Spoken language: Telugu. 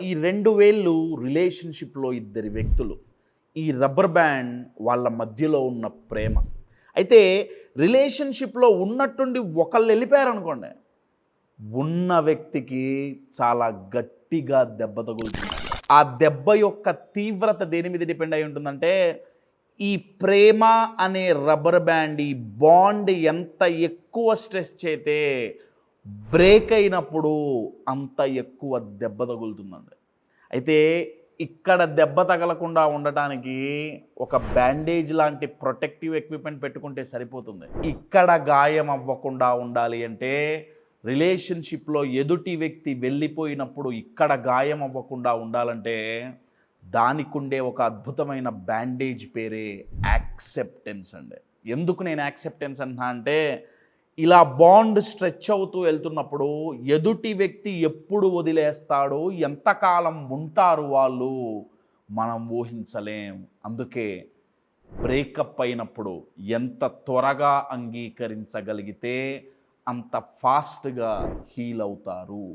ఈ 2 వేళ్ళు రిలేషన్‌షిప్‌లో ఇద్దరి వ్యక్తులు. ఈ రబ్బర్ బ్యాండ్ వాళ్ళ మధ్యలో ఉన్న ప్రేమ. అయితే రిలేషన్‌షిప్‌లో ఉన్నట్టుండి ఒకళ్ళు ఎళ్ళిపోయారనుకోండి, ఉన్న వ్యక్తికి చాలా గట్టిగా దెబ్బ తగులుతుంది. ఆ దెబ్బ యొక్క తీవ్రత దేని మీద డిపెండ్ అయి ఉంటుందంటే, ఈ ప్రేమ అనే రబ్బర్ బ్యాండ్, ఈ బాండ్ ఎంత ఎక్కువ స్ట్రెస్ చేతే బ్రేక్ అయినప్పుడు అంత ఎక్కువ దెబ్బ తగులుతుందండి. అయితే ఇక్కడ దెబ్బ తగలకుండా ఉండటానికి ఒక బ్యాండేజ్ లాంటి ప్రొటెక్టివ్ ఎక్విప్‌మెంట్ పెట్టుకుంటే సరిపోతుంది. ఇక్కడ గాయం అవ్వకుండా ఉండాలి అంటే రిలేషన్‌షిప్‌లో ఎదుటి వ్యక్తి వెళ్ళిపోయినప్పుడు ఇక్కడ గాయం అవ్వకుండా ఉండాలంటే దానికుండే ఒక అద్భుతమైన బ్యాండేజ్ పేరే యాక్సెప్టెన్స్ అండి. ఎందుకు నేను యాక్సెప్టెన్స్ అంటున్నా అంటే, ఇలా బాండ్ స్ట్రెచ్ అవుతూ వెళ్తున్నప్పుడు ఎదుటి వ్యక్తి ఎప్పుడు వదిలేస్తాడో, ఎంతకాలం ఉంటారు వాళ్ళు మనం ఊహించలేం. అందుకే బ్రేకప్ అయినప్పుడు ఎంత త్వరగా అంగీకరించగలిగితే అంత ఫాస్ట్‌గా హీల్ అవుతారు.